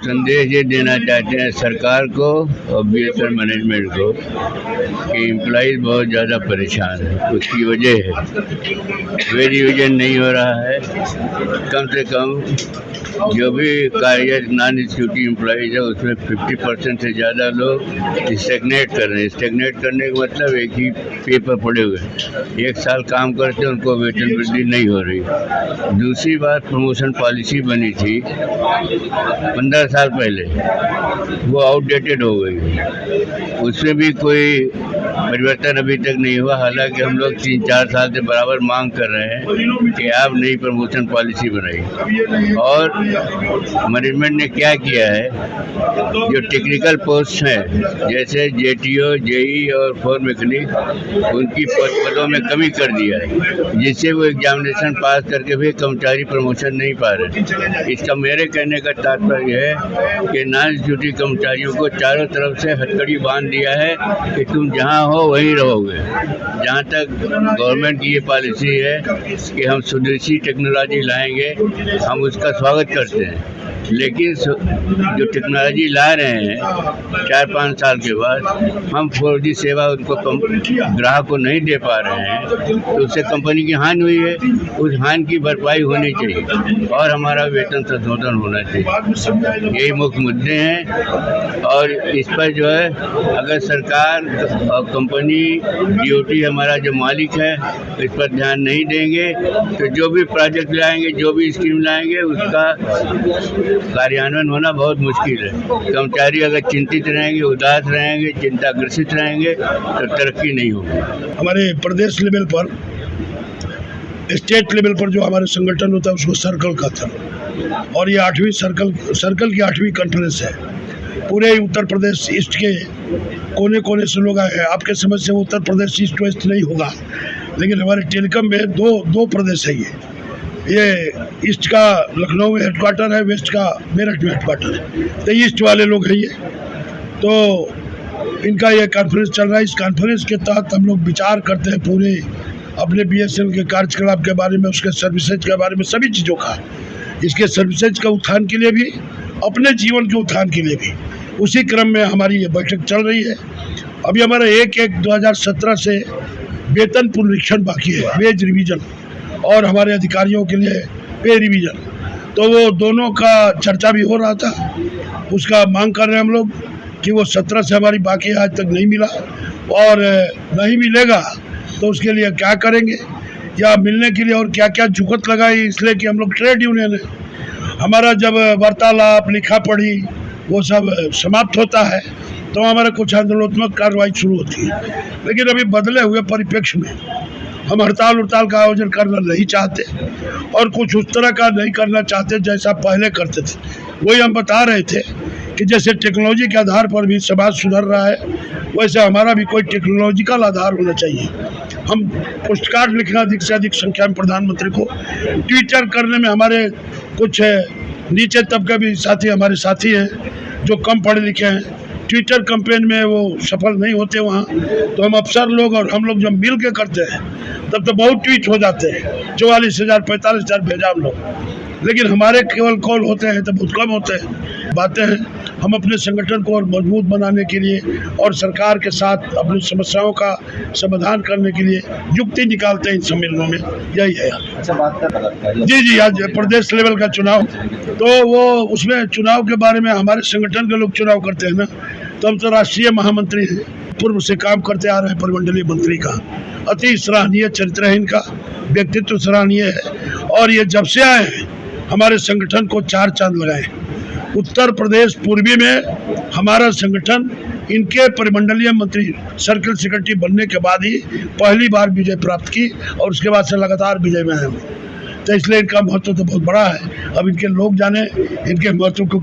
संदेश ये देना चाहते हैं सरकार को और बीएसएनएल मैनेजमेंट को कि एम्प्लॉइज बहुत ज़्यादा परेशान है। उसकी वजह है वेज रिविजन नहीं हो रहा है। कम से कम जो भी कार्यरत नॉन एग्जीक्यूटिव एम्प्लॉइज है उसमें 50% से ज़्यादा लोग स्टैग्नेट कर रहे हैं। स्टैग्नेट करने का मतलब एक ही पे पर पड़े हुए, 1 साल काम करते उनको वेतन वृद्धि नहीं हो रही। दूसरी बात, प्रमोशन पॉलिसी बनी थी 15 साल पहले, वो आउटडेटेड हो गई। उसमें भी कोई परिवर्तन अभी तक नहीं हुआ। हालांकि हम लोग 3-4 साल से बराबर मांग कर रहे हैं कि आप नई प्रमोशन पॉलिसी बनाइए। और मैनेजमेंट ने क्या किया है, जो टेक्निकल पोस्ट हैं जैसे जेटीओ, जेई और फोर मैकेनिक, उनकी पदों में कमी कर दिया है, जिससे वो एग्जामिनेशन पास करके भी कर्मचारी प्रमोशन नहीं पा रहे। इसका मेरे कहने का तात्पर्य है कि नॉन एग्जीक्यूटिव कर्मचारियों को चारों तरफ से हथकड़ी बांध दिया है कि तुम जहाँ हो वहीं रहोगे। जहाँ तक गवर्नमेंट की ये पॉलिसी है कि हम स्वदेशी टेक्नोलॉजी लाएंगे, हम उसका स्वागत करते हैं, लेकिन जो टेक्नोलॉजी ला रहे हैं 4-5 साल के बाद, हम 4G सेवा उनको ग्राहक को नहीं दे पा रहे हैं, तो उससे कंपनी की हानि हुई है। उस हानि की भरपाई होनी चाहिए और हमारा वेतन संशोधन होना चाहिए। यही मुख्य मुद्दे हैं। और इस पर जो है, अगर सरकार और कंपनी DOT हमारा जो मालिक है इस पर ध्यान नहीं देंगे तो जो भी प्रोजेक्ट लाएंगे, जो भी स्कीम लाएंगे, उसका कार्यान्वयन होना बहुत मुश्किल है। कर्मचारी अगर चिंतित रहेंगे, उदास रहेंगे, चिंताग्रसित रहेंगे तो तरक्की नहीं होगी। हमारे प्रदेश लेवल पर, स्टेट लेवल पर जो हमारे संगठन होता है उसको सर्कल कहते हैं, और ये 8वीं सर्कल की 8वीं कॉन्फ्रेंस है। पूरे उत्तर प्रदेश ईस्ट के कोने कोने से लोग आए हैं। आपके समझ से उत्तर प्रदेश ईस्ट वेस्ट नहीं होगा, लेकिन हमारे टेलीकॉम में दो प्रदेश है। ये ईस्ट का लखनऊ में हेडक्वार्टर है, वेस्ट का मेरठ में हेडक्वार्टर है। तो ईस्ट वाले लोग हैं ये, तो इनका ये कॉन्फ्रेंस चल रहा है। इस कॉन्फ्रेंस के तहत हम लोग विचार करते हैं पूरे अपने BSNL के कार्यकलाप के बारे में, उसके सर्विसेज के बारे में, सभी चीज़ों का, इसके सर्विसेज का उत्थान के लिए भी, अपने जीवन के उत्थान के लिए भी। उसी क्रम में हमारी ये बैठक चल रही है। अभी हमारा 1/1/2017 से वेतन पुनरीक्षण बाकी है, वेज रिवीजन, और हमारे अधिकारियों के लिए पे रिवीजन। तो वो दोनों का चर्चा भी हो रहा था, उसका मांग कर रहे हैं हम लोग कि वो 17 से हमारी बाकी है, आज तक नहीं मिला, और नहीं मिलेगा तो उसके लिए क्या करेंगे, या मिलने के लिए और क्या क्या जुगत लगाई। इसलिए कि हम लोग ट्रेड यूनियन है, हमारा जब वार्तालाप, लिखा पढ़ी वो सब समाप्त होता है तो हमारा कुछ आंदोलनात्मक कार्रवाई शुरू होती है। लेकिन अभी बदले हुए परिप्रेक्ष्य में हम हड़ताल का आयोजन करना नहीं चाहते, और कुछ उस तरह का नहीं करना चाहते जैसा पहले करते थे। वही हम बता रहे थे कि जैसे टेक्नोलॉजी के आधार पर भी समाज सुधर रहा है, वैसे हमारा भी कोई टेक्नोलॉजिकल आधार होना चाहिए। हम पोस्टकार्ड लिखना अधिक से अधिक संख्या में प्रधानमंत्री को, ट्विटर करने में हमारे कुछ नीचे तबके भी हमारे साथी हैं जो कम पढ़े लिखे हैं, ट्विटर कैंपेन में वो सफल नहीं होते वहाँ, तो हम अफसर लोग और हम लोग जब मिल के करते हैं तब तो बहुत ट्वीट हो जाते हैं, 44,000 45,000 भेजा हम लोग। लेकिन हमारे केवल कॉल होते हैं तो बहुत कम होते हैं, बातें हैं। हम अपने संगठन को और मजबूत बनाने के लिए और सरकार के साथ अपनी समस्याओं का समाधान करने के लिए युक्ति निकालते हैं इन सम्मेलनों में, यही है। अच्छा, बात कर जी, आज प्रदेश लेवल का चुनाव, तो वो उसमें चुनाव के बारे में हमारे संगठन के लोग चुनाव करते हैं ना, तो हम तो राष्ट्रीय महामंत्री हैं, पूर्व से काम करते आ रहे हैं परिमंडलीय मंत्री का। अति सराहनीय चरित्र है इनका, व्यक्तित्व सराहनीय है, और ये जब से आए हैं हमारे संगठन को 4 चांद लगाए। उत्तर प्रदेश पूर्वी में हमारा संगठन इनके परिमंडलीय मंत्री सर्कल सेक्रेटरी बनने के बाद ही पहली बार विजय प्राप्त की, और उसके बाद से लगातार विजय में है। तो इसलिए इनका महत्व तो बहुत बड़ा है। अब इनके लोग जाने इनके महत्व को